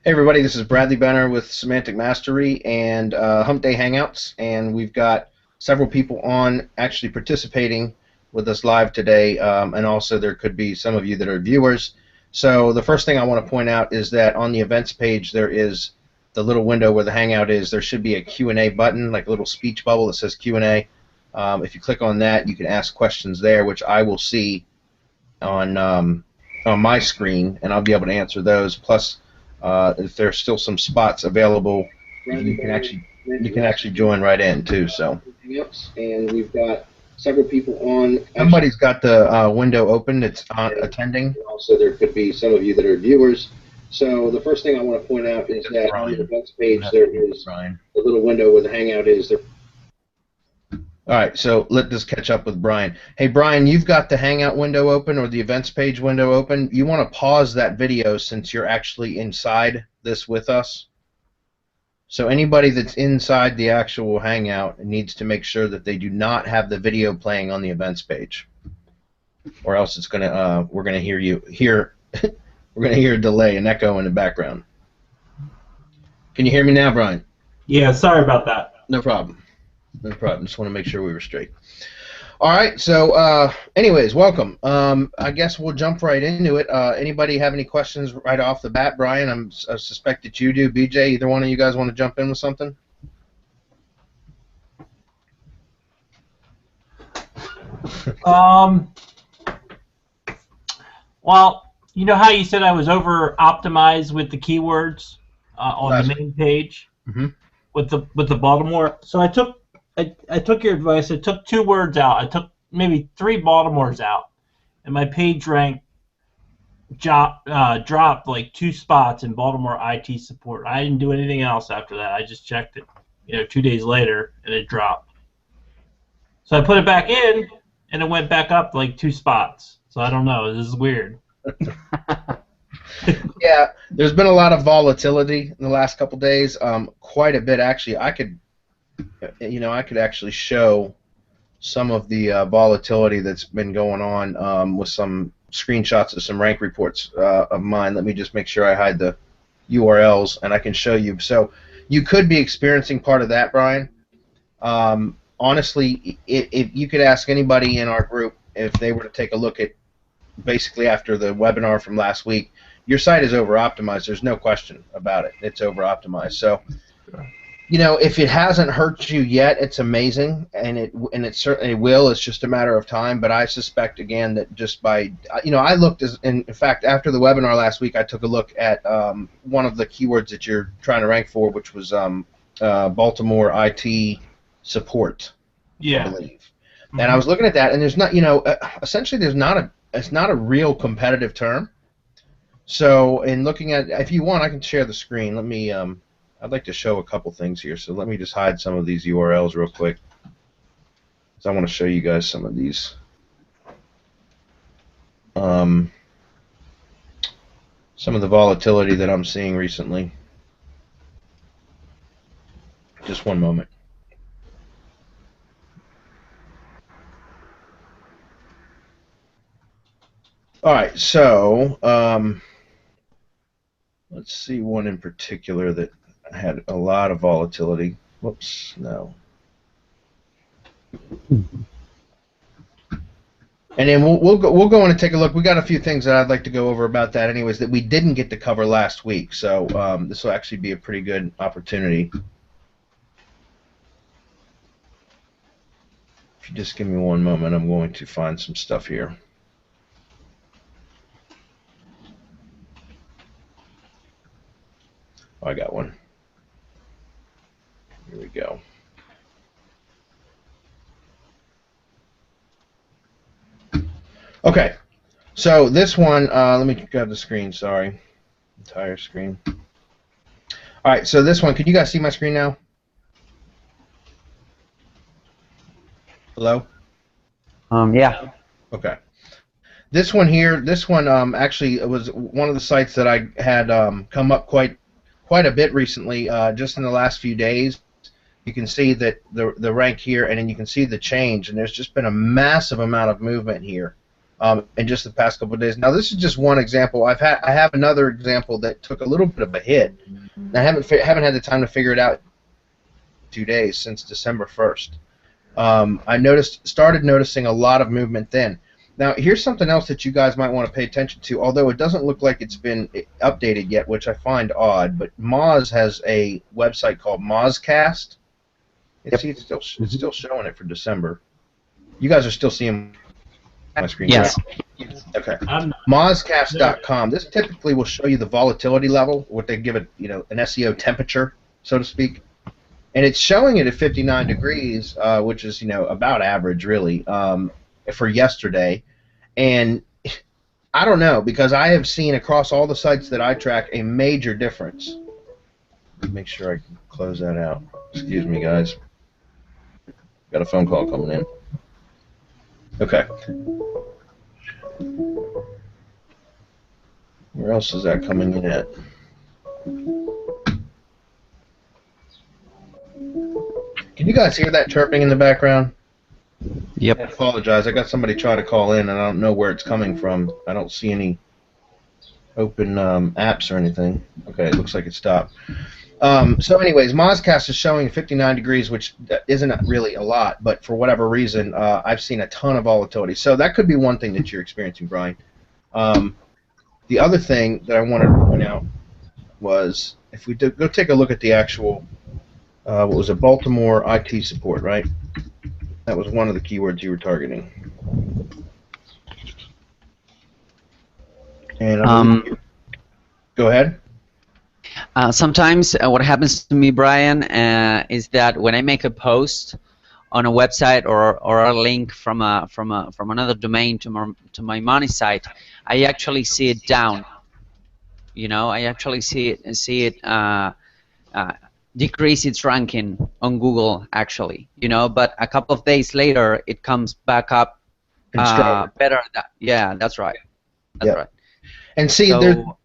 Hey everybody, this is Bradley Benner with Semantic Mastery and Hump Day Hangouts, and we've got several people on actually participating with us live today, and also there could be some of you that are viewers. So the first thing I want to point out is that on the events page there is the little window where the Hangout is. There should be a Q&A button, like a little speech bubble that says Q&A. If you click on that, you can ask questions there, which I will see on my screen, and I'll be able to answer those. Plus, if there's still some spots available, you can actually join right in too. So, and we've got several people on. Somebody's got the window open that's attending. Also, there could be some of you that are viewers. So the first thing I want to point out is that on the events page there is the little window where the Hangout is. All right, so let this catch up with Brian. Hey, Brian, you've got the Hangout window open or the events page window open. You want to pause that video since you're actually inside this with us. So anybody that's inside the actual Hangout needs to make sure that they do not have the video playing on the events page, or else it's gonna we're gonna hear we're gonna hear a delay, an echo in the background. Can you hear me now, Brian? Yeah, sorry about that. No problem. No problem. Just want to make sure we were straight. All right. So, anyways, welcome. I guess we'll jump right into it. Anybody have any questions right off the bat? Brian, I suspect that you do. BJ, either one of you guys want to jump in with something? Well, you know how you said I was over optimized with the keywords on the main page with the Baltimore. So I took your advice. I took 2 words out. I took maybe 3 Baltimores out, and my page rank dropped like 2 spots in Baltimore IT support. I didn't do anything else after that. I just checked it, 2 days later, and it dropped. So I put it back in, and it went back up like 2 spots. So I don't know. This is weird. Yeah, there's been a lot of volatility in the last couple days. Quite a bit, actually. I could actually show some of the volatility that's been going on with some screenshots of some rank reports of mine. Let me just make sure I hide the URLs, and I can show you. So you could be experiencing part of that, Brian. Honestly, if you could ask anybody in our group if they were to take a look at basically after the webinar from last week, your site is over-optimized. There's no question about it. It's over-optimized. So, if it hasn't hurt you yet, it's amazing, and it certainly will. It's just a matter of time. But I suspect again that just by I looked in fact after the webinar last week, I took a look at one of the keywords that you're trying to rank for, which was Baltimore IT support. Yeah. I believe. And I was looking at that, and there's not essentially it's not a real competitive term. So in looking at, if you want, I can share the screen. Let me. I'd like to show a couple things here, so let me just hide some of these URLs real quick, because I want to show you guys some of these. Some of the volatility that I'm seeing recently. Just one moment. All right, so let's see one in particular that had a lot of volatility. Whoops, no. And then we'll go in and take a look. We got a few things that I'd like to go over about that, anyways, that we didn't get to cover last week. So this will actually be a pretty good opportunity. If you just give me one moment, I'm going to find some stuff here. Oh, I got one. Here we go. Okay, so this one, let me grab the screen, sorry. Entire screen. All right, so this one, can you guys see my screen now? Hello? Yeah. Okay. This one here, actually it was one of the sites that I had come up quite a bit recently, just in the last few days. You can see that the rank here, and then you can see the change, and there's just been a massive amount of movement here in just the past couple of days. Now, this is just one example. I have another example that took a little bit of a hit. And I haven't had the time to figure it out in 2 days since December 1st. I started noticing a lot of movement then. Now, here's something else that you guys might want to pay attention to, although it doesn't look like it's been updated yet, which I find odd, but Moz has a website called Mozcast. Yep. See, it's still showing it for December. You guys are still seeing my screen. Yes. Right? Okay. Mozcast.com. This typically will show you the volatility level, what they give it, an SEO temperature, so to speak. And it's showing it at 59 degrees, which is, about average, really, for yesterday. And I don't know, because I have seen across all the sites that I track a major difference. Make sure I can close that out. Excuse me, guys. Got a phone call coming in. Okay. Where else is that coming in at? Can you guys hear that chirping in the background? Yep. I apologize. I got somebody try to call in, and I don't know where it's coming from. I don't see any open apps or anything. Okay, it looks like it stopped. So anyways, Mozcast is showing 59 degrees, which isn't really a lot, but for whatever reason, I've seen a ton of volatility. So that could be one thing that you're experiencing, Brian. The other thing that I wanted to point out was, if we go take a look at the actual, what was it, Baltimore IT support, right? That was one of the keywords you were targeting. And go ahead. Sometimes what happens to me, Brian, is that when I make a post on a website or a link from another domain to my money site, I actually see it down. I actually see it decrease its ranking on Google, actually. But a couple of days later, it comes back up better. Yeah, that's right. That's right. And see, so,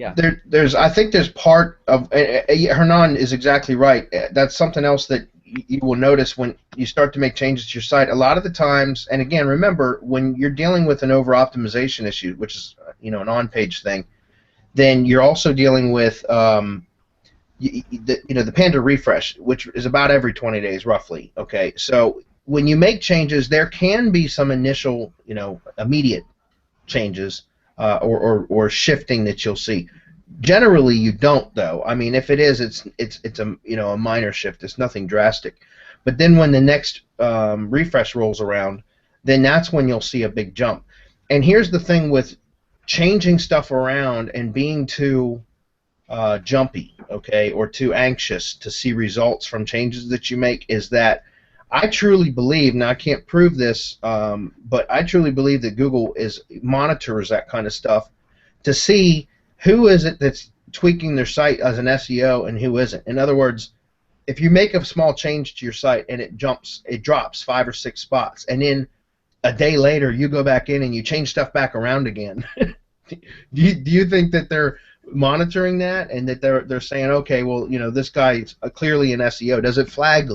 I think there's part of Hernan is exactly right. That's something else that you will notice when you start to make changes to your site. A lot of the times, and again, remember, when you're dealing with an over-optimization issue, which is an on-page thing, then you're also dealing with the Panda refresh, which is about every 20 days roughly. Okay, so when you make changes, there can be some initial, immediate changes or shifting that you'll see. Generally, you don't, though. I mean, if it is, it's a minor shift. It's nothing drastic. But then when the next refresh rolls around, then that's when you'll see a big jump. And here's the thing with changing stuff around and being too jumpy, okay, or too anxious to see results from changes that you make, is that I truly believe, now I can't prove this, but I truly believe that Google monitors that kind of stuff to see who is it that's tweaking their site as an SEO and who isn't. In other words, if you make a small change to your site and it drops 5 or 6 spots, and then a day later you go back in and you change stuff back around again, do you think that they're monitoring that, and that they're saying, okay, well, this guy is clearly an SEO? Does it flag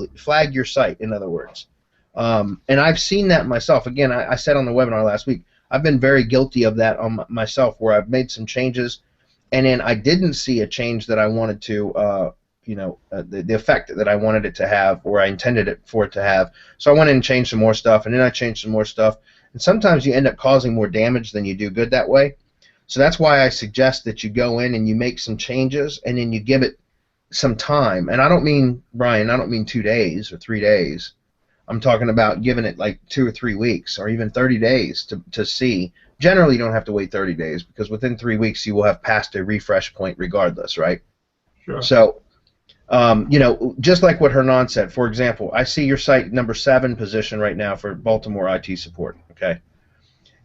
your site, in other words? And I've seen that myself. Again, I said on the webinar last week, I've been very guilty of that on myself, where I've made some changes, and then I didn't see a change that I wanted to, the effect that I wanted it to have, or I intended it for it to have. So I went in and changed some more stuff, and then I changed some more stuff, and sometimes you end up causing more damage than you do good that way. So that's why I suggest that you go in and you make some changes, and then you give it some time. And I don't mean, Brian, 2 days or 3 days. I'm talking about giving it like 2 or 3 weeks, or even 30 days to see. Generally, you don't have to wait 30 days, because within 3 weeks you will have passed a refresh point regardless, right? Sure. So, just like what Hernan said, for example, I see your site number 7 position right now for Baltimore IT support, okay?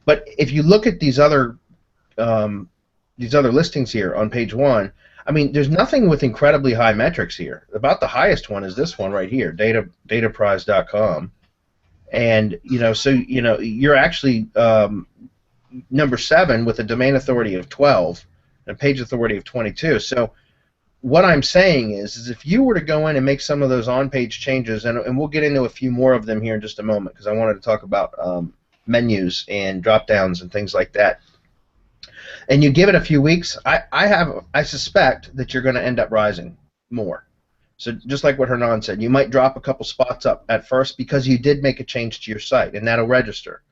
But if you look at these other listings here on page 1, I mean, there's nothing with incredibly high metrics here. About the highest one is this one right here, dataprize.com. And, so, you're actually number 7 with a domain authority of 12 and a page authority of 22. So what I'm saying is if you were to go in and make some of those on-page changes, and we'll get into a few more of them here in just a moment, because I wanted to talk about menus and drop downs and things like that, and you give it a few weeks, I suspect that you're going to end up rising more. So just like what Hernan said, you might drop a couple spots up at first because you did make a change to your site, and that'll register.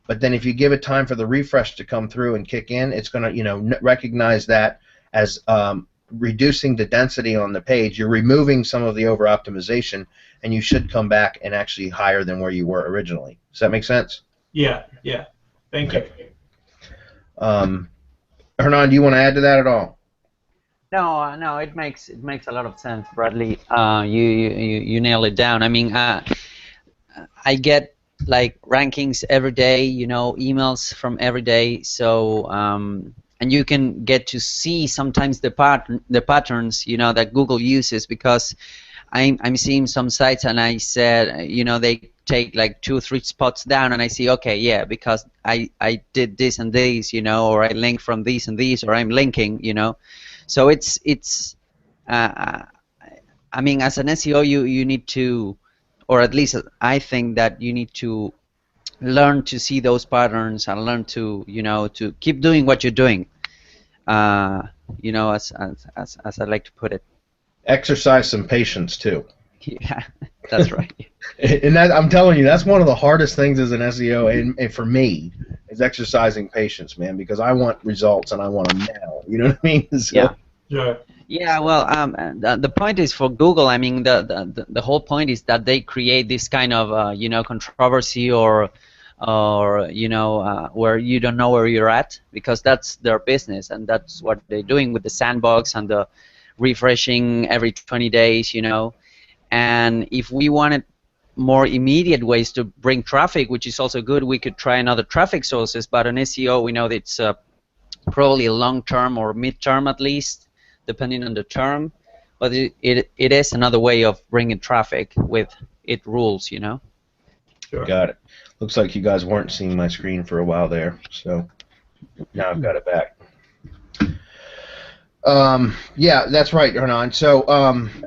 But then if you give it time for the refresh to come through and kick in, it's going to recognize that as reducing the density on the page. You're removing some of the over-optimization, and you should come back and actually higher than where you were originally. Does that make sense? Yeah. Thank you. Hernan, do you want to add to that at all? No, it makes a lot of sense, Bradley. You nail it down. I mean, I get like rankings every day, emails from every day. So and you can get to see sometimes the patterns, that Google uses, because I'm seeing some sites and I said, they take like 2 or 3 spots down, and I see, okay, yeah, because I did this and this, or I link from these and these, or I'm linking, So it's I mean, as an SEO, you need to, or at least I think that you need to learn to see those patterns and learn to to keep doing what you're doing. As I like to put it. Exercise some patience too. Yeah, that's right. And that, I'm telling you, that's one of the hardest things as an SEO, and for me, is exercising patience, man, because I want results and I want them now. You know what I mean? So, yeah. Sure. Yeah. Well, the point is for Google. I mean, the whole point is that they create this kind of controversy or where you don't know where you're at, because that's their business, and that's what they're doing with the sandbox and the refreshing every 20 days. And if we wanted more immediate ways to bring traffic, which is also good, we could try another traffic sources. But on SEO, we know that it's probably long-term or mid-term at least, depending on the term. But it is another way of bringing traffic with its rules, Sure. Got it. Looks like you guys weren't seeing my screen for a while there, so now I've got it back. Yeah, that's right, Hernan. So,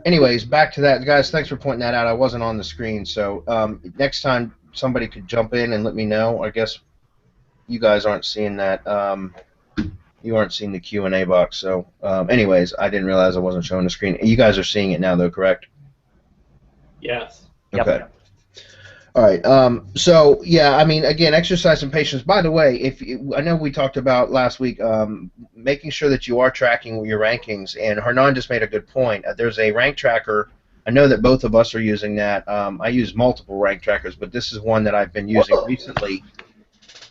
anyways, back to that, guys. Thanks for pointing that out. I wasn't on the screen, so next time somebody could jump in and let me know. I guess you guys aren't seeing that. You aren't seeing the Q&A box. So, anyways, I didn't realize I wasn't showing the screen. You guys are seeing it now, though, correct? Yes. Okay. Yep. All right. So yeah, I mean, again, exercise some patience. By the way, I know we talked about last week, making sure that you are tracking your rankings. And Hernan just made a good point. There's a rank tracker. I know that both of us are using that. I use multiple rank trackers, but this is one that I've been using recently.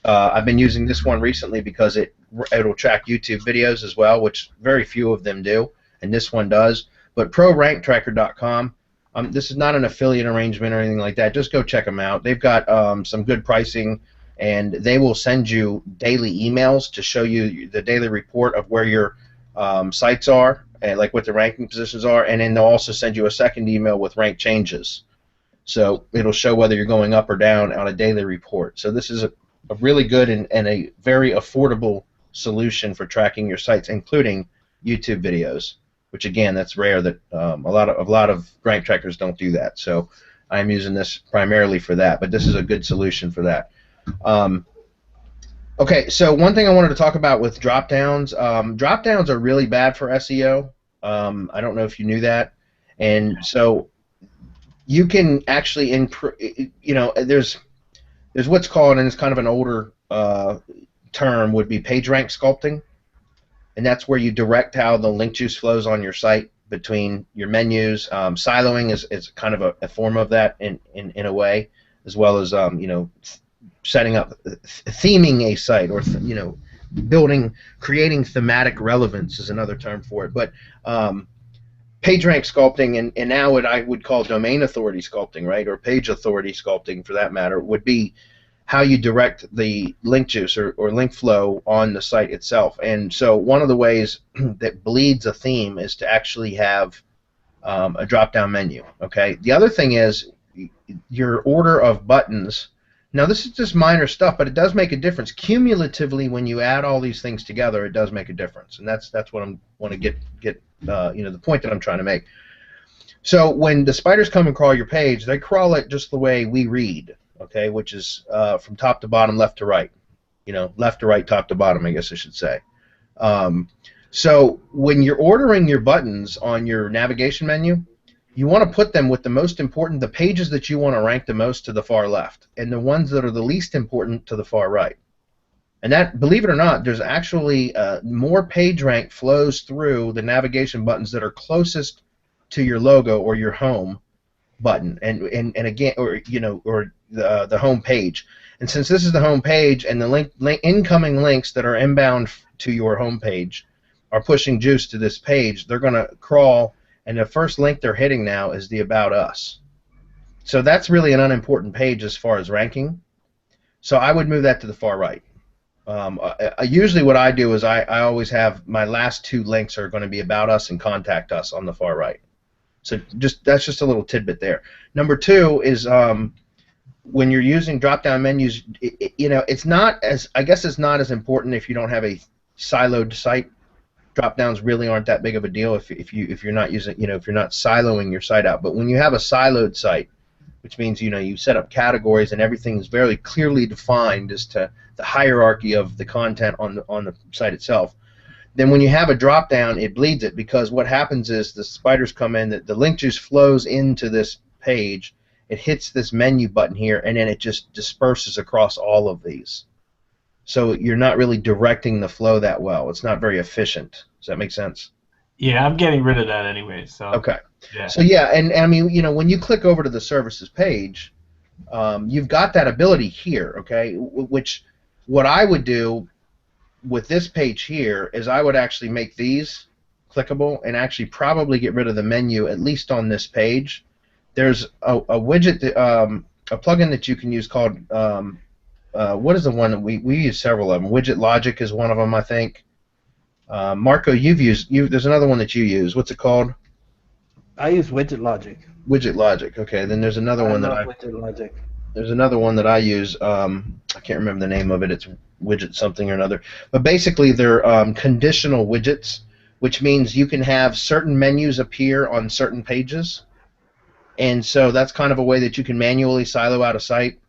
I've been using this one recently because it'll track YouTube videos as well, which very few of them do, and this one does. But ProRankTracker.com. This is not an affiliate arrangement or anything like that. Just go check them out. They've got some good pricing, and they will send you daily emails to show you the daily report of where your sites are and like what the ranking positions are, and then they'll also send you a second email with rank changes. So it'll show whether you're going up or down on a daily report. So this is a really good and a very affordable solution for tracking your sites, including YouTube videos. Which again, that's rare that a lot of rank trackers don't do that. So I'm using this primarily for that, but this is a good solution for that. Okay, so one thing I wanted to talk about with drop downs. Drop downs are really bad for SEO. I don't know if you knew that, and so you can actually there's what's called, and it's kind of an older term, would be PageRank sculpting. And that's where you direct how the link juice flows on your site between your menus. Siloing is kind of a form of that in a way, as well as setting up, theming a site, or creating thematic relevance is another term for it. But PageRank sculpting, and now what I would call domain authority sculpting, right, or page authority sculpting for that matter, would be how you direct the link juice or link flow on the site itself. And so one of the ways that bleeds a theme is to actually have a drop-down menu. Okay. The other thing is your order of buttons. Now this is just minor stuff, but it does make a difference. Cumulatively, when you add all these things together, it does make a difference, and that's what I want to get the point that I'm trying to make. So when the spiders come and crawl your page, they crawl it just the way we read. okay, which is from top to bottom, left to right. Left to right, top to bottom, I guess I should say. So when you're ordering your buttons on your navigation menu, you want to put them with the most important, the pages that you want to rank the most to the far left, and the ones that are the least important to the far right. And that, believe it or not, there's actually more page rank flows through the navigation buttons that are closest to your logo or your home button, and again, or the home page. And since this is the home page, and the incoming links that are inbound to your home page are pushing juice to this page, they're going to crawl, and the first link they're hitting now is the About Us. So that's really an unimportant page as far as ranking. So I would move that to the far right. Usually what I do is I always have my last two links are going to be About Us and Contact Us on the far right. So that's just a little tidbit there. Number two is when you're using drop-down menus, it's not as, I guess it's not as important if you don't have a siloed site. Drop-downs really aren't that big of a deal if you're not using, if you're not siloing your site out. But when you have a siloed site, which means you set up categories and everything is very clearly defined as to the hierarchy of the content on the site itself, then when you have a drop down, it bleeds it, because what happens is the spiders come in, the link juice flows into this page, it hits this menu button here, and then it just disperses across all of these. So you're not really directing the flow that well. It's not very efficient. Does that make sense? Yeah, I'm getting rid of that anyway. So okay. Yeah. So yeah, and I mean, when you click over to the services page, you've got that ability here, okay? Which what I would do with this page here is I would actually make these clickable and actually probably get rid of the menu, at least on this page. There's a widget, a plugin that you can use called, what is the one that we use several of them. Widget Logic is one of them, I think. Marco, there's another one that you use. What's it called? I use Widget Logic. Widget Logic. Okay, then there's another one that Widget Logic. There's another one that I use. I can't remember the name of it. It's widget something or another. But basically, they're conditional widgets, which means you can have certain menus appear on certain pages. And so that's kind of a way that you can manually silo out a site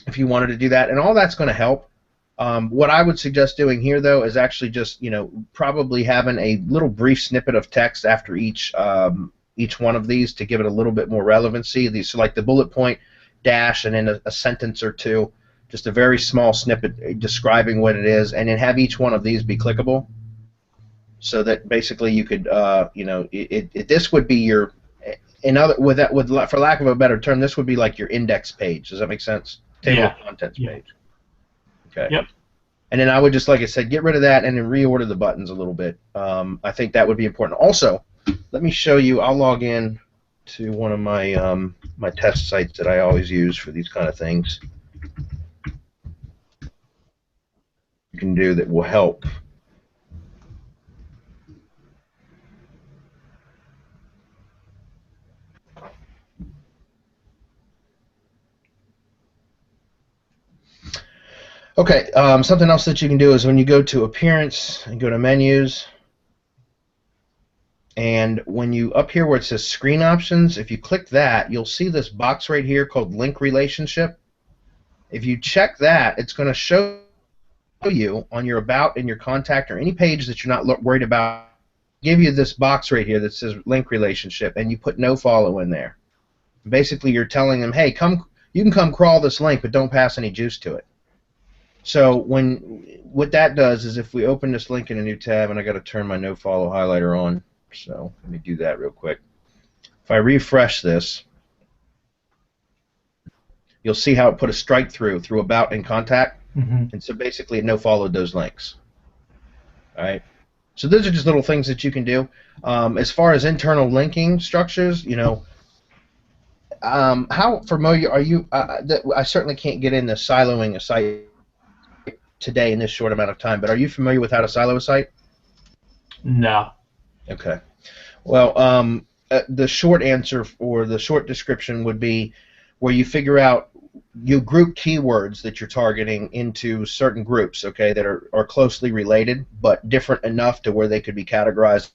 if you wanted to do that. And all that's going to help. What I would suggest doing here, though, is actually just probably having a little brief snippet of text after each one of these to give it a little bit more relevancy. So like the bullet point dash and then a sentence or two, just a very small snippet describing what it is, and then have each one of these be clickable, so that basically you could, this would be your, for lack of a better term, this would be like your index page. Does that make sense? Table of contents page. Okay. Yep. And then I would just, like I said, get rid of that and then reorder the buttons a little bit. I think that would be important. Also, let me show you. I'll log in to one of my my test sites that I always use for these kind of things. You can do that will help. Okay, something else that you can do is when you go to Appearance and go to Menus, and when you up here where it says Screen Options, if you click that, you'll see this box right here called Link Relationship. If you check that, it's going to show you on your About and your Contact or any page that you're not worried about, give you this box right here that says Link Relationship, and you put no follow in there. Basically, you're telling them, hey, you can come crawl this link, but don't pass any juice to it. So what that does is if we open this link in a new tab, and I got to turn my no follow highlighter on, so let me do that real quick. If I refresh this, you'll see how it put a strike through About and Contact, and so basically it no followed those links. All right. So those are just little things that you can do. As far as internal linking structures, how familiar are you? I certainly can't get into siloing a site today in this short amount of time, but are you familiar with how to silo a site? No. Okay. Well, the short answer or the short description would be where you figure out, you group keywords that you're targeting into certain groups, okay, that are closely related but different enough to where they could be categorized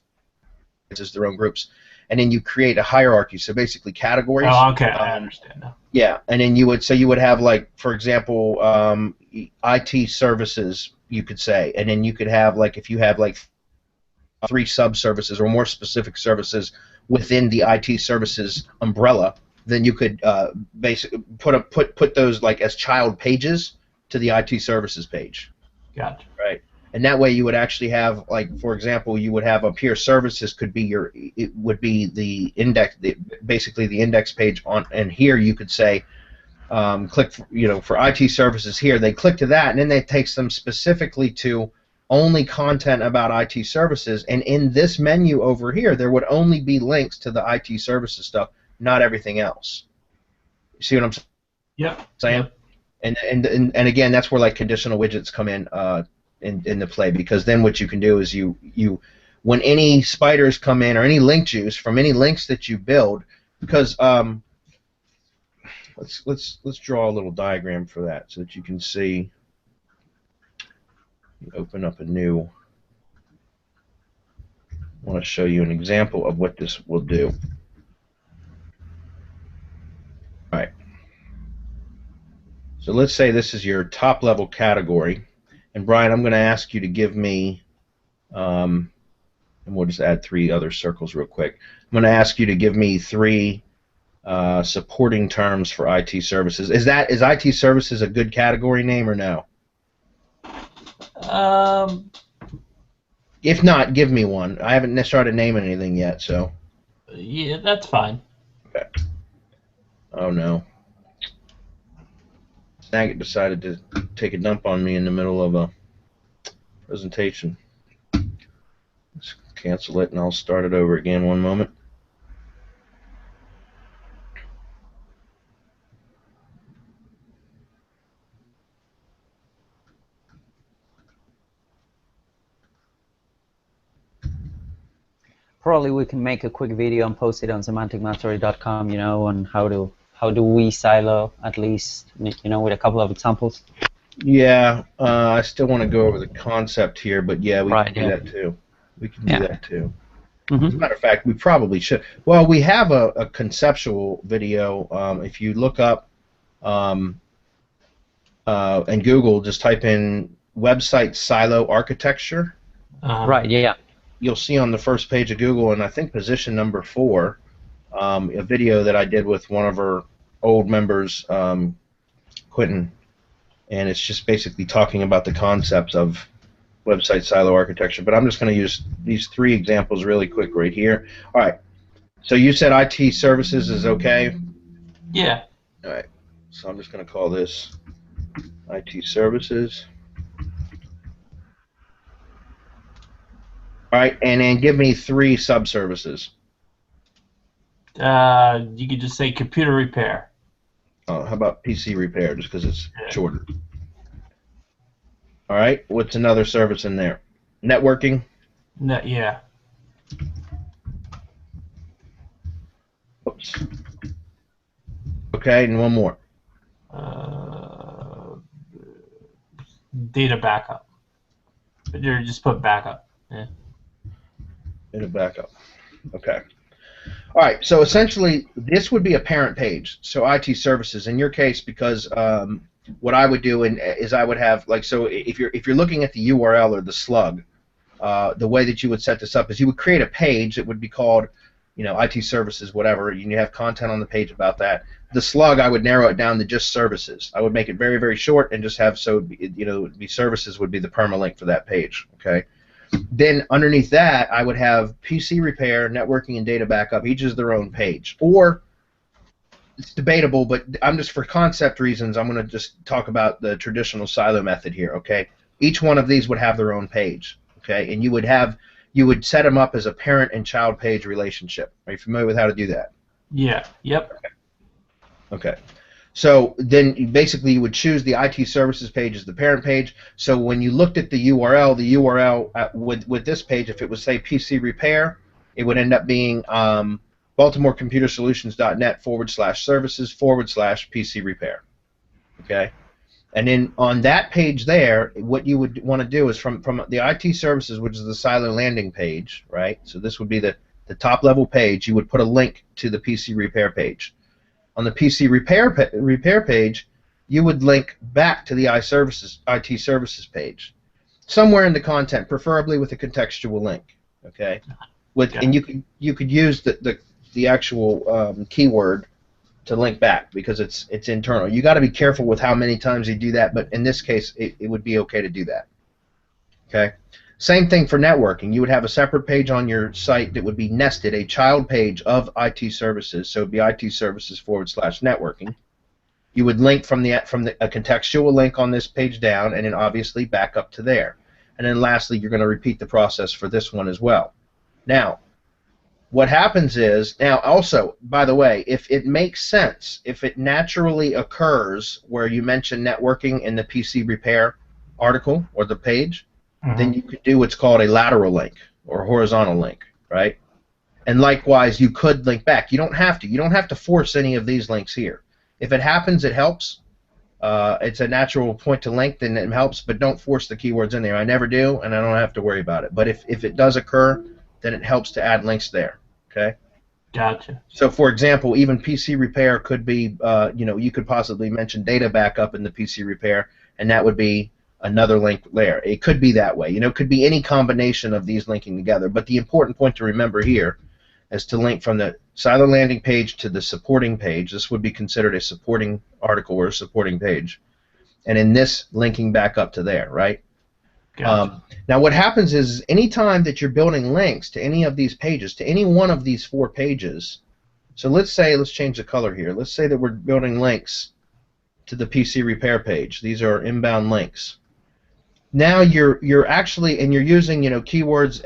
as their own groups, and then you create a hierarchy. So basically categories. Oh, okay, I understand now. Yeah, and then you would have, like, for example, IT services, you could say, and then you could have, like, if you have like 3 sub-services or more specific services within the IT services umbrella, then you could basically put those like as child pages to the IT services page. Gotcha. Right. And that way you would actually have, like, for example, you would have up here services could be it would be the index, basically the index page on, and here you could say click for IT services here, they click to that, and then it takes them specifically to only content about IT services, and in this menu over here there would only be links to the IT services stuff, not everything else. You see what I'm saying? Yep. And again, that's where like conditional widgets come into play, because then what you can do is you when any spiders come in or any link juice from any links that you build, because let's draw a little diagram for that so that you can see. Open up a new. I want to show you an example of what this will do. All right. So let's say this is your top level category, and Brian, I'm going to ask you to give me, and we'll just add 3 other circles real quick. I'm going to ask you to give me 3 supporting terms for IT services. Is IT services a good category name or no? If not, give me one. I haven't started naming anything yet, so. Yeah, that's fine. Okay. Oh no. Snagit decided to take a dump on me in the middle of a presentation. Let's cancel it and I'll start it over again. One moment. Probably we can make a quick video and post it on semanticmastery.com, on how do we silo, at least, with a couple of examples. Yeah, I still want to go over the concept here, but yeah, we can do yeah. that too. We can do that too. Mm-hmm. As a matter of fact, we probably should. Well, we have a conceptual video. If you look up in Google, just type in website silo architecture. Right, yeah. You'll see on the first page of Google, and I think position number 4, a video that I did with one of our old members, Quentin, and it's just basically talking about the concepts of website silo architecture. But I'm just going to use these 3 examples really quick right here. All right. So you said IT services is okay? Yeah. All right. So I'm just going to call this IT services. All right, and then give me 3 subservices. You could just say computer repair. How about PC repair, just because it's shorter? All right, what's another service in there? Networking? Yeah. Oops. Okay, and one more. Data backup. But you just put backup. Yeah. Data backup. Okay. All right, so essentially this would be a parent page. So IT services, in your case, because what I would do is I would have, like, so if you're looking at the URL or the slug, the way that you would set this up is you would create a page that would be called, IT services, whatever, and you have content on the page about that. The slug, I would narrow it down to just services. I would make it very, very short and just have, be services would be the permalink for that page, okay? Then underneath that, I would have PC repair, networking, and data backup. Each is their own page. Or it's debatable, but I'm just, for concept reasons, I'm going to just talk about the traditional silo method here, okay? Each one of these would have their own page, okay? And you would set them up as a parent and child page relationship. Are you familiar with how to do that? Yeah. Yep. Okay. So then basically you would choose the IT services page as the parent page. So when you looked at the URL with this page, if it was, say, PC repair, it would end up being BaltimoreComputerSolutions.net/services/PC repair. Okay? And then on that page there, what you would want to do is from the IT services, which is the silo landing page, right? So this would be the the top level page, you would put a link to the PC repair page. On the PC repair page, you would link back to the IT services page, somewhere in the content, preferably with a contextual link. Okay, and you could use the actual keyword to link back because it's internal. You got to be careful with how many times you do that, but in this case, it would be okay to do that. Okay. Same thing for networking. You would have a separate page on your site that would be nested, a child page of IT services. So it would be IT services /networking. You would link from a contextual link on this page down, and then obviously back up to there. And then lastly, you're going to repeat the process for this one as well. Now, what happens is, now also, by the way, if it makes sense, if it naturally occurs where you mention networking in the PC repair article or the page, then you could do what's called a lateral link or horizontal link, right? And likewise, you could link back. You don't have to. You don't have to force any of these links here. If it happens, it helps. It's a natural point to link, then it helps, but don't force the keywords in there. I never do, and I don't have to worry about it. But if it does occur, then it helps to add links there, okay? Gotcha. So, for example, even PC repair could be, you could possibly mention data backup in the PC repair, and that would be another link there. It could be that way. It could be any combination of these linking together. But the important point to remember here is to link from the silo landing page to the supporting page. This would be considered a supporting article or a supporting page. And in this, linking back up to there, right? Gotcha. Now what happens is anytime that you're building links to any of these pages, to any one of these 4 pages, so let's change the color here. Let's say that we're building links to the PC repair page. These are inbound links. Now you're actually, and you're using keywords,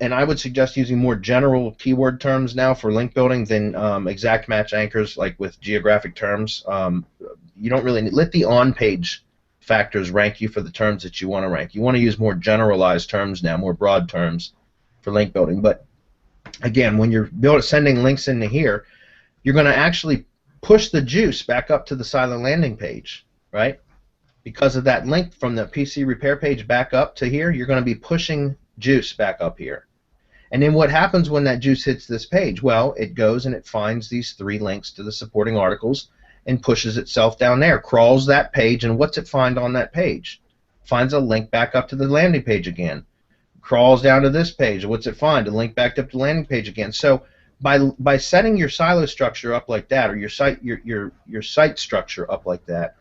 and I would suggest using more general keyword terms now for link building than exact match anchors like with geographic terms. You don't really let the on-page factors rank you for the terms that you want to rank. You want to use more generalized terms now, more broad terms for link building. But again, when you're sending links into here, you're going to actually push the juice back up to the silo landing page, right? Because of that link from the PC repair page back up to here, you're going to be pushing juice back up here. And then what happens when that juice hits this page? Well, it goes and it finds these 3 links to the supporting articles and pushes itself down there, crawls that page, and what's it find on that page? Finds a link back up to the landing page again. Crawls down to this page, what's it find? A link back up to the landing page again. So by setting your silo structure up like that, or your site structure up like that,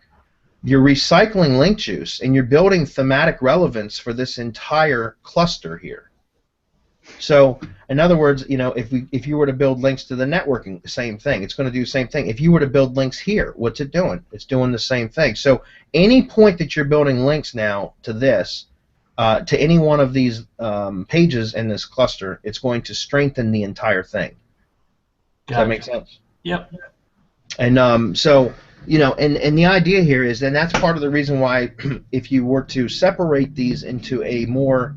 you're recycling link juice and you're building thematic relevance for this entire cluster here. So, in other words, if you were to build links to the networking, same thing. It's going to do the same thing. If you were to build links here, what's it doing? It's doing the same thing. So, any point that you're building links now to this, to any one of these pages in this cluster, it's going to strengthen the entire thing. Does that make sense? Yep. And so, and the idea here is, and that's part of the reason why, if you were to separate these into a more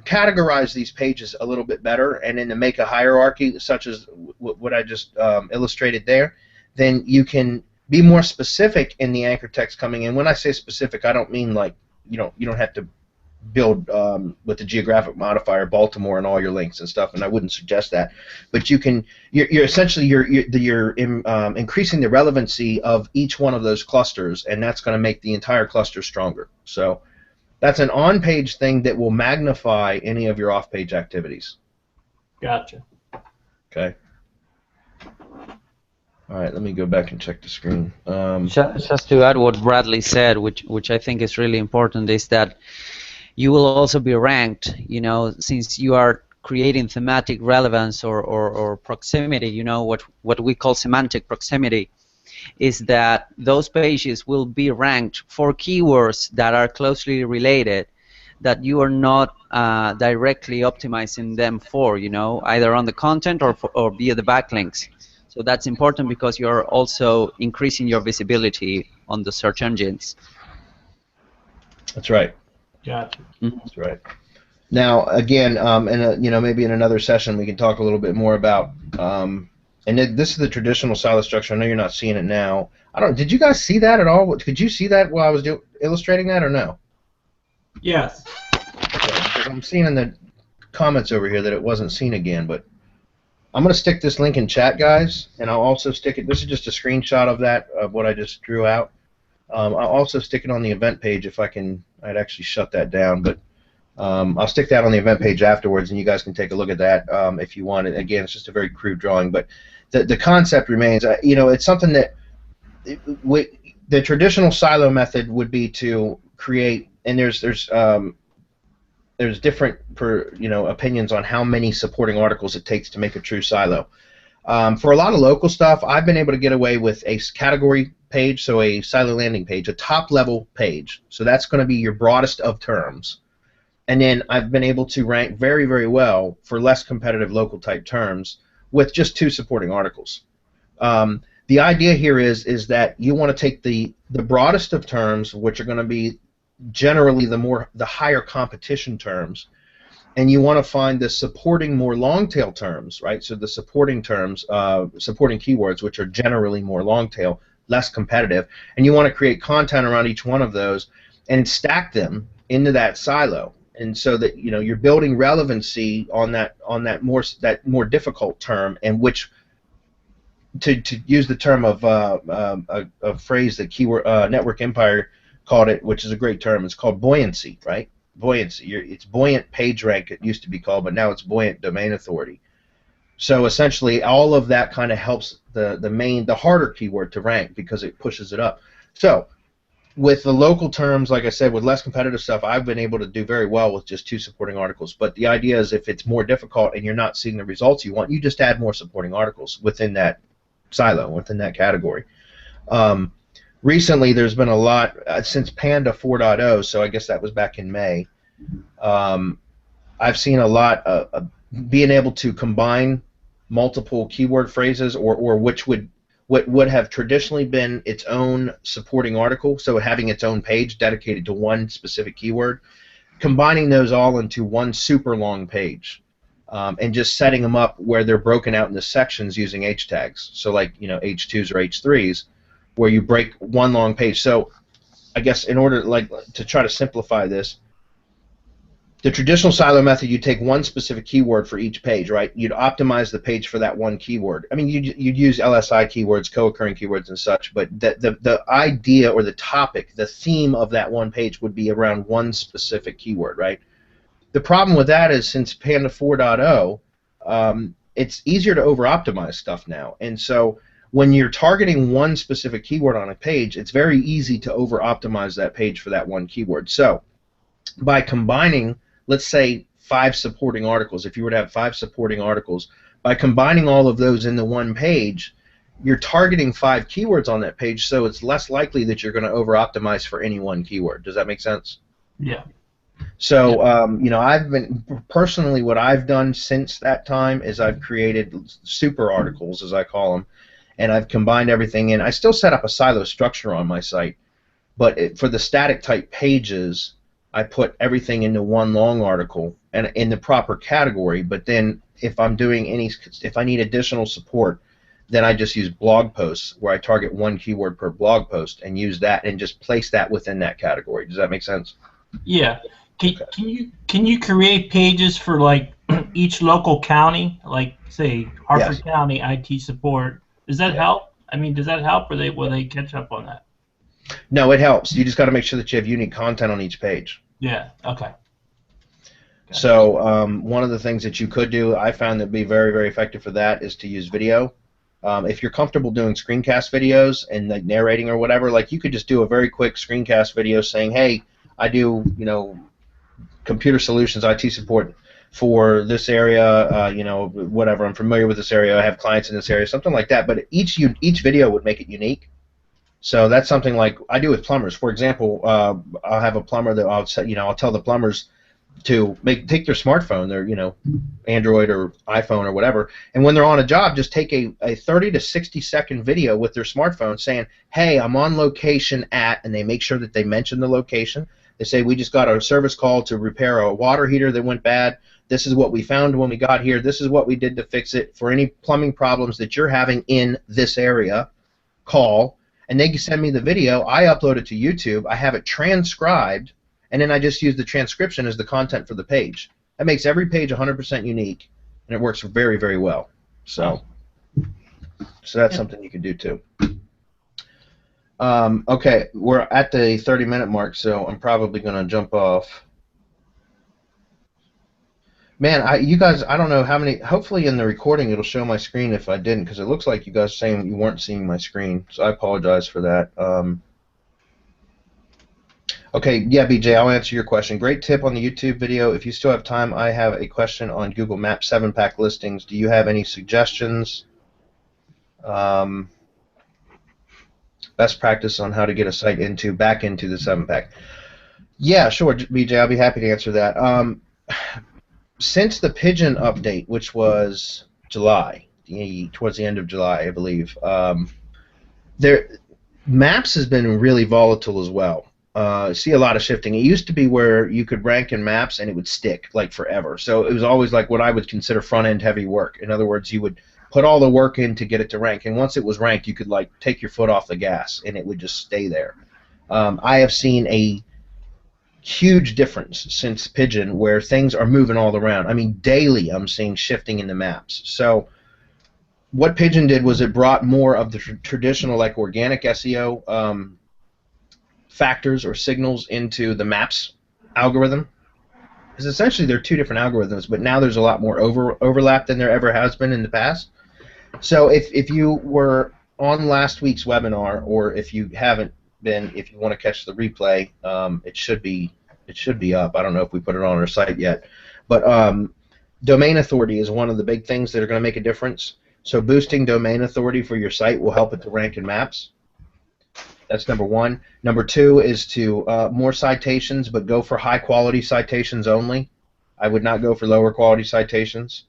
categorize these pages a little bit better, and then to make a hierarchy such as what I just illustrated there, then you can be more specific in the anchor text coming in. When I say specific, I don't mean like you don't have to build with the geographic modifier Baltimore and all your links and stuff, and I wouldn't suggest that. But you're essentially increasing the relevancy of each one of those clusters, and that's going to make the entire cluster stronger. So that's an on-page thing that will magnify any of your off-page activities. Gotcha. Okay. All right, let me go back and check the screen. Just to add what Bradley said, which I think is really important, is that you will also be ranked, since you are creating thematic relevance or proximity, what we call semantic proximity, is that those pages will be ranked for keywords that are closely related, that you are not directly optimizing them for, either on the content or via the backlinks. So that's important because you're also increasing your visibility on the search engines. That's right. Gotcha. That's right. Now, again, maybe in another session we can talk a little bit more about. And this is the traditional silo structure. I know you're not seeing it now. Did you guys see that at all? Could you see that while I was illustrating that, or no? Yes. Okay, I'm seeing in the comments over here that it wasn't seen again, but I'm going to stick this link in chat, guys, and I'll also stick it. This is just a screenshot of that, of what I just drew out. I'll also stick it on the event page if I can. I'd actually shut that down, but I'll stick that on the event page afterwards, and you guys can take a look at that if you want it. Again, it's just a very crude drawing, but the concept remains. You know, it's something that the traditional silo method would be to create, and there's different opinions on how many supporting articles it takes to make a true silo. For a lot of local stuff, I've been able to get away with a category page, so a silo landing page, a top-level page. So that's going to be your broadest of terms. And then I've been able to rank very, very well for less competitive local type terms with just 2 supporting articles. The idea here is that you want to take the broadest of terms, which are going to be generally the higher competition terms, and you want to find the supporting more long tail terms, right? So the supporting terms, supporting keywords, which are generally more long tail, less competitive, and you want to create content around each one of those and stack them into that silo, and so that you're building relevancy on that more difficult term, and which to use the term of a phrase that Keyword Network Empire called it, which is a great term. It's called buoyancy, right? Buoyancy. It's buoyant page rank, it used to be called, but now it's buoyant domain authority. So essentially, all of that kind of helps the harder keyword to rank because it pushes it up. So with the local terms, like I said, with less competitive stuff, I've been able to do very well with just 2 supporting articles. But the idea is, if it's more difficult and you're not seeing the results you want, you just add more supporting articles within that silo, within that category. Recently, there's been a lot since Panda 4.0, so I guess that was back in May. I've seen a lot of being able to combine multiple keyword phrases, or what would have traditionally been its own supporting article, so having its own page dedicated to one specific keyword, combining those all into one super long page. And just setting them up where they're broken out into sections using H tags. So like H2s or H3s, where you break one long page. So I guess in order to try to simplify this, the traditional silo method, you take one specific keyword for each page, right? You'd optimize the page for that one keyword. I mean, you'd use LSI keywords, co-occurring keywords, and such, but the idea or the topic, the theme of that one page would be around one specific keyword, right? The problem with that is, since Panda 4.0, it's easier to over-optimize stuff now. And so when you're targeting one specific keyword on a page, it's very easy to over-optimize that page for that one keyword. So by combining, let's say, 5 supporting articles, if you were to have 5 supporting articles, by combining all of those into one page, you're targeting 5 keywords on that page, so it's less likely that you're going to over-optimize for any one keyword. Does that make sense? Yeah. So, I've been personally, what I've done since that time is I've created super articles, as I call them, and I've combined everything in. I still set up a silo structure on my site, but for the static type pages, I put everything into one long article and in the proper category. But then, if I'm doing if I need additional support, then I just use blog posts, where I target one keyword per blog post and use that and just place that within that category. Does that make sense? Yeah. Can you create pages for like each local county, like say Harford County IT support? Does that help? I mean, does that help, or will they catch up on that? No, it helps. You just got to make sure that you have unique content on each page. Yeah. Okay. So one of the things that you could do, I found that be very, very effective for that, is to use video. If you're comfortable doing screencast videos and like narrating or whatever, like you could just do a very quick screencast video saying, "Hey, I do, computer solutions, IT support for this area, whatever. I'm familiar with this area. I have clients in this area," something like that. But each video would make it unique. So that's something like I do with plumbers. For example, I'll have a plumber that I'll tell the plumbers to take their smartphone, their Android or iPhone or whatever, and when they're on a job, just take a 30 to 60 second video with their smartphone saying, "Hey, I'm on location at," and they make sure that they mention the location. They say, "We just got a service call to repair a water heater that went bad. This is what we found when we got here. This is what we did to fix it. For any plumbing problems that you're having in this area, call." And they send me the video. I upload it to YouTube. I have it transcribed, and then I just use the transcription as the content for the page. That makes every page 100% unique, and it works very, very well. So that's something you can do too. Okay, we're at the 30-minute mark, so I'm probably going to jump off. Man, you guys, I don't know how many. Hopefully, in the recording, it'll show my screen if I didn't, because it looks like you guys saying you weren't seeing my screen. So I apologize for that. Okay, yeah, BJ, I'll answer your question. Great tip on the YouTube video. If you still have time, I have a question on Google Maps 7-pack listings. Do you have any suggestions? Best practice on how to get a site back into the 7-pack. Yeah, sure, BJ, I'll be happy to answer that. Since the Pigeon update, which was July, towards the end of July, I believe, Maps has been really volatile as well. I see a lot of shifting. It used to be where you could rank in Maps and it would stick like forever. So it was always like what I would consider front-end heavy work. In other words, you would put all the work in to get it to rank, and once it was ranked, you could like take your foot off the gas and it would just stay there. I have seen a huge difference since Pigeon where things are moving all around. I mean, daily I'm seeing shifting in the maps. So what Pigeon did was it brought more of the traditional like organic SEO factors or signals into the maps algorithm. Because essentially they're two different algorithms, but now there's a lot more overlap than there ever has been in the past. So if you were on last week's webinar, or if you haven't been, if you want to catch the replay, it should be up. I don't know if we put it on our site yet, but domain authority is one of the big things that are going to make a difference. So boosting domain authority for your site will help it to rank in maps. That's number one. Number two is to more citations, but go for high quality citations only. I would not go for lower quality citations.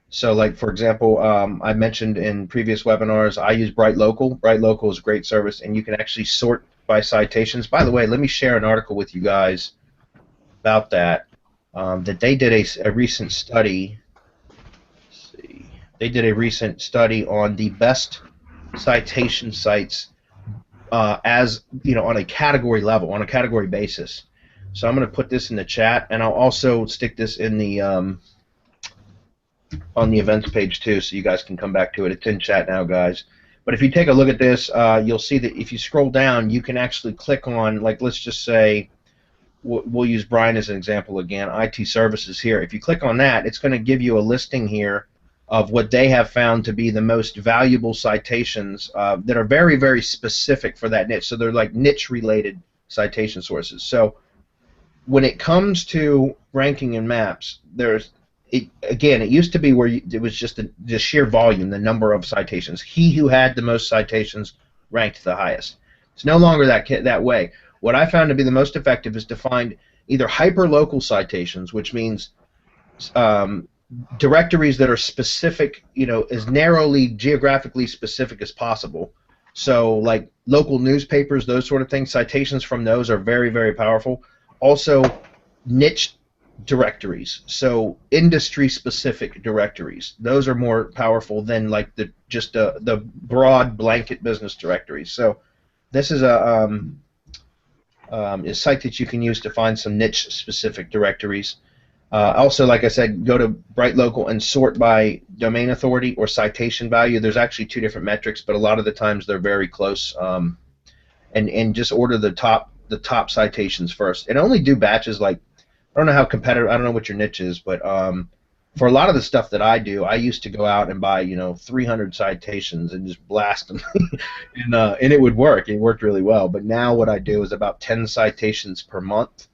So, like for example, I mentioned in previous webinars, I use Bright Local. Bright Local is a great service, and you can actually sort by citations. By the way, let me share an article with you guys about that. That they did a recent study. Let's see. They did a recent study on the best citation sites, as you know, on a category level, on a category basis. So I'm going to put this in the chat, and I'll also stick this in the on the events page too, so you guys can come back to it. It's in chat now, guys. But if you take a look at this, you'll see that if you scroll down, you can actually click on, like, let's just say, we'll use Brian as an example again, IT services here. If you click on that, it's going to give you a listing here of what they have found to be the most valuable citations that are very, very specific for that niche. So they're like niche-related citation sources. So when it comes to ranking in maps, again, it used to be where it was just the sheer volume, the number of citations. He who had the most citations ranked the highest. It's no longer that way. What I found to be the most effective is to find either hyper-local citations, which means directories that are specific, you know, as narrowly geographically specific as possible. So like local newspapers, those sort of things, citations from those are very, very powerful. Also niche directories, so industry-specific directories. Those are more powerful than like just the broad blanket business directories. So this is a site that you can use to find some niche-specific directories. Also, like I said, go to Bright Local and sort by domain authority or citation value. There's actually two different metrics, but a lot of the times they're very close. And just order the top citations first, and only do batches. Like, I don't know how competitive, I don't know what your niche is, but for a lot of the stuff that I do, I used to go out and buy, 300 citations and just blast them, and it would work. It worked really well. But now what I do is about 10 citations per month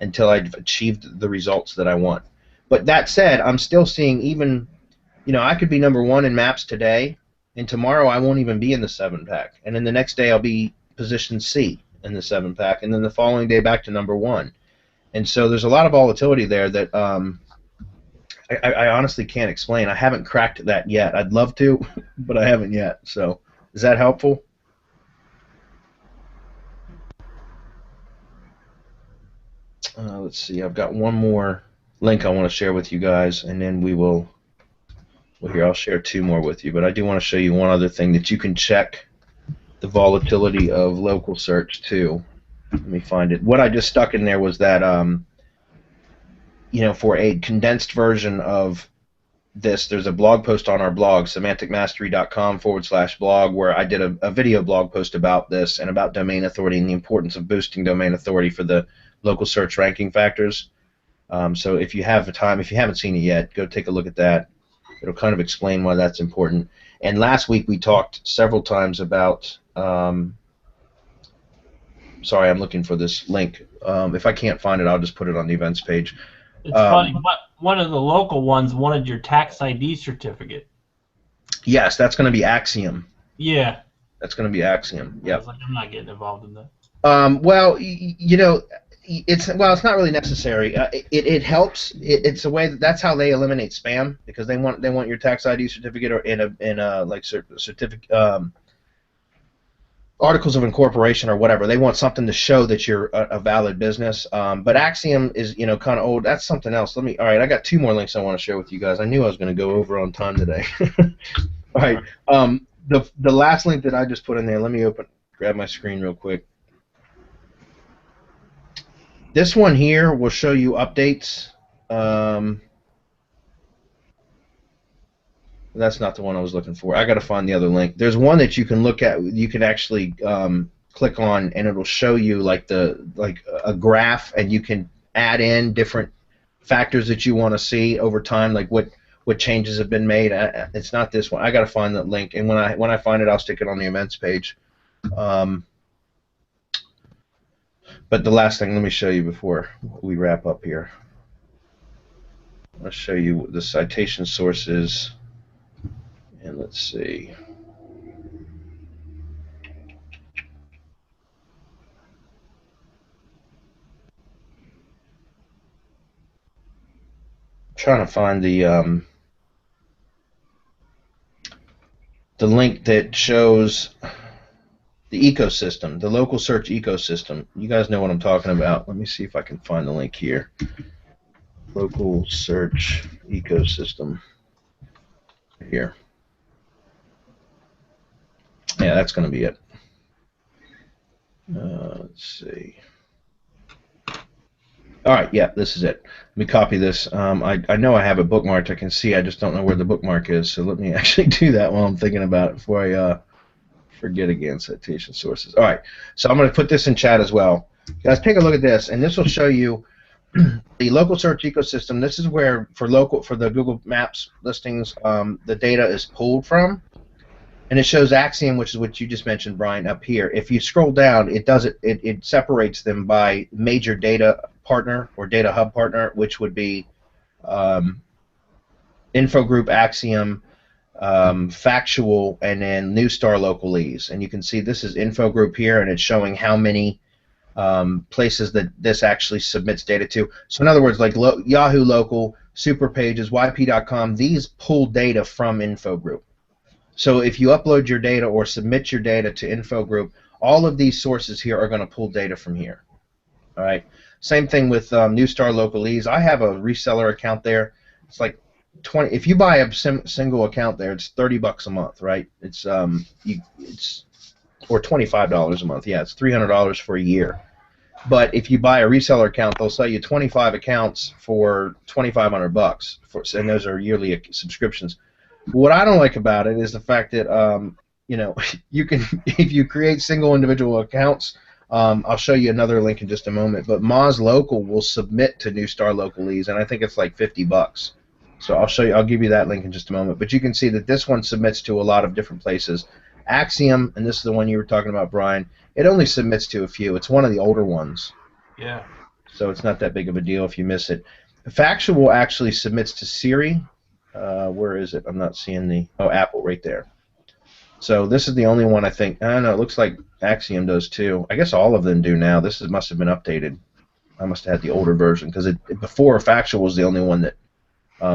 until I've achieved the results that I want. But that said, I'm still seeing even, I could be number one in maps today, and tomorrow I won't even be in the 7-pack, and then the next day I'll be position C in the 7-pack, and then the following day back to number one. And so there's a lot of volatility there that I honestly can't explain. I haven't cracked that yet. I'd love to, but I haven't yet. So is that helpful? Let's see. I've got one more link I want to share with you guys, and then we will. Well, here, I'll share two more with you, but I do want to show you one other thing that you can check the volatility of local search too. Let me find it. What I just stuck in there was that for a condensed version of this, there's a blog post on our blog, semanticmastery.com/blog, where I did a video blog post about this and about domain authority and the importance of boosting domain authority for the local search ranking factors. So if you have the time, if you haven't seen it yet, go take a look at that. It'll kind of explain why that's important. And last week we talked several times about, sorry, I'm looking for this link. If I can't find it, I'll just put it on the events page. It's funny, but one of the local ones wanted your tax ID certificate. Yes, that's going to be Axiom. Yeah. That's going to be Axiom. Yeah. Like, I'm not getting involved in that. Well, it's not really necessary. It helps. It's a way that's how they eliminate spam, because they want your tax ID certificate or in a like certificate. Articles of incorporation or whatever. They want something to show that you're a valid business. But Axiom is, kind of old. That's something else. All right, I got 2 more links I want to share with you guys. I knew I was going to go over on time today. All right. The last link that I just put in there, let me grab my screen real quick. This one here will show you updates. That's not the one I was looking for. I got to find the other link. There's one that you can look at. You can actually click on, and it'll show you like a graph, and you can add in different factors that you want to see over time, like what changes have been made. It's not this one. I got to find that link, and when I find it, I'll stick it on the events page. But the last thing, let me show you before we wrap up here. I'll show you the citation sources. And let's see. I'm trying to find the link that shows the ecosystem, the local search ecosystem. You guys know what I'm talking about. Let me see if I can find the link here. Local search ecosystem. Here. Yeah, that's going to be it. Let's see. All right, yeah, this is it. Let me copy this. I know I have it bookmarked. I can see. I just don't know where the bookmark is. So let me actually do that while I'm thinking about it before I forget again. Citation sources. All right, so I'm going to put this in chat as well. Guys, take a look at this, and this will show you the local search ecosystem. This is where for the Google Maps listings, the data is pulled from. And it shows Axiom, which is what you just mentioned, Brian, up here. If you scroll down, it separates them by major data partner or data hub partner, which would be Infogroup, Axiom, Factual, and then Newstar Localese. And you can see this is Infogroup here, and it's showing how many places that this actually submits data to. So in other words, like Yahoo Local, Superpages, YP.com, these pull data from Infogroup. So if you upload your data or submit your data to Infogroup, all of these sources here are going to pull data from here. All right. Same thing with Newstar Localese. I have a reseller account there. It's like 20. If you buy a single account there, it's $30 a month, right? It's or $25 a month. Yeah, it's $300 for a year. But if you buy a reseller account, they'll sell you 25 accounts for $2,500. And those are yearly subscriptions. What I don't like about it is the fact that you can, if you create single individual accounts, I'll show you another link in just a moment, but Moz Local will submit to Newstar Localese, and I think it's like $50. So I'll give you that link in just a moment. But you can see that this one submits to a lot of different places. Axiom, and this is the one you were talking about, Brian, it only submits to a few. It's one of the older ones. Yeah. So it's not that big of a deal if you miss it. Factual actually submits to Siri. Where is it? I'm not seeing Apple right there. So this is the only one I think. I don't know. It looks like Axiom does too. I guess all of them do now. This must have been updated. I must have had the older version because before Factual was the only one that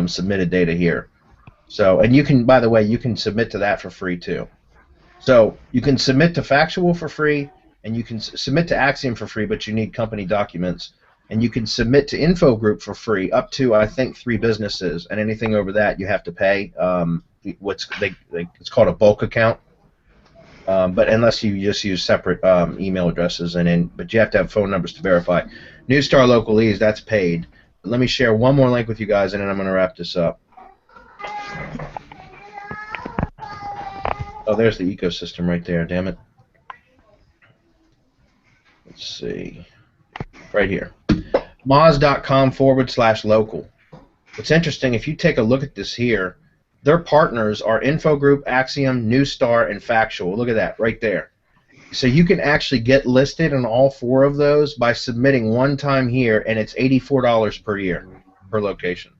submitted data here. So, and you can, by the way, you can submit to that for free too. So you can submit to Factual for free, and you can submit to Axiom for free, but you need company documents. And you can submit to Infogroup for free up to, I think, 3 businesses, and anything over that you have to pay. It's called a bulk account, but unless you just use separate email addresses, but you have to have phone numbers to verify. Newstar Localese, that's paid. Let me share one more link with you guys, and then I'm going to wrap this up. Oh, there's the ecosystem right there. Damn it. Let's see. Right here. Moz.com/local. What's interesting, if you take a look at this here, their partners are Infogroup, Axiom, Newstar, and Factual. Look at that right there. So you can actually get listed on all 4 of those by submitting one time here, and it's $84 per year per location.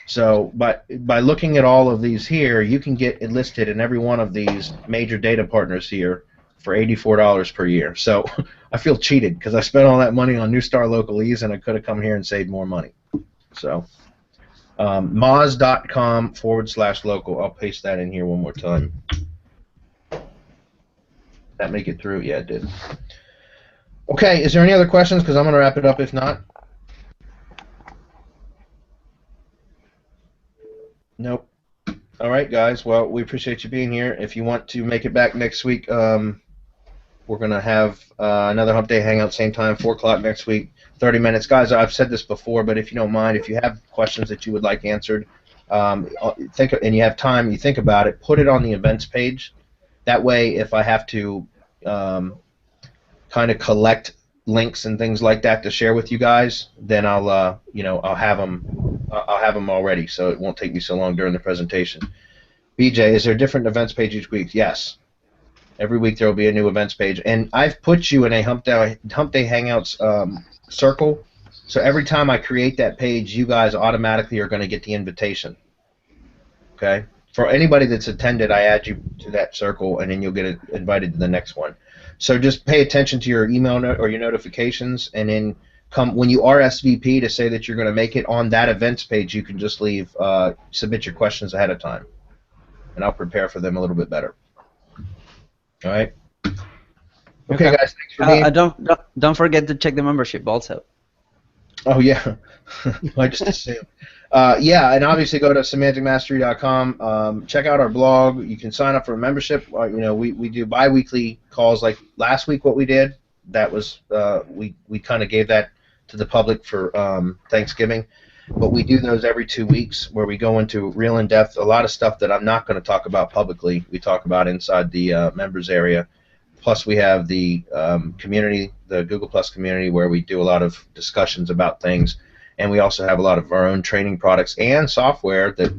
So by looking at all of these here, you can get enlisted in every one of these major data partners here for $84 per year. So I feel cheated because I spent all that money on Newstar Localese, and I could have come here and saved more money. So Moz.com/local. I'll paste that in here one more time. That make it through? Yeah, it did. Okay, is there any other questions? Because I'm going to wrap it up if not. Nope. All right, guys. Well, we appreciate you being here. If you want to make it back next week, we're going to have another Hump Day Hangout, same time, 4 o'clock next week, 30 minutes. Guys, I've said this before, but if you don't mind, if you have questions that you would like answered, and you have time, you think about it, put it on the events page. That way, if I have to kind of collect links and things like that to share with you guys, then I'll I'll have them already, so it won't take me so long during the presentation. BJ, is there a different events page each week? Yes. Every week there will be a new events page, and I've put you in a Hump Day Hangouts circle. So every time I create that page, you guys automatically are going to get the invitation. Okay. For anybody that's attended, I add you to that circle, and then you'll get invited to the next one. So just pay attention to your email or your notifications, and then when you RSVP to say that you're going to make it on that events page, you can just submit your questions ahead of time, and I'll prepare for them a little bit better. All right. Okay, guys. Thanks for being. Don't forget to check the membership also. Oh yeah, I just assumed. Yeah, and obviously go to semanticmastery.com. Check out our blog. You can sign up for a membership. We do bi-weekly calls. Like last week, what we did, that was we kind of gave that to the public for Thanksgiving. But we do those every 2 weeks where we go into real in-depth, a lot of stuff that I'm not going to talk about publicly. We talk about inside the members area. Plus we have the community, the Google Plus community, where we do a lot of discussions about things. And we also have a lot of our own training products and software that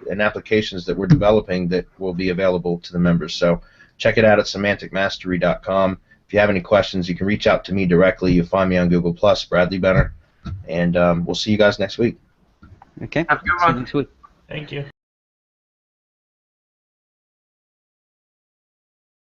and applications that we're developing that will be available to the members. So check it out at semanticmastery.com. If you have any questions, you can reach out to me directly. You'll find me on Google Plus, Bradley Benner. And we'll see you guys next week. Okay. Have a good one. See you next week. Thank you.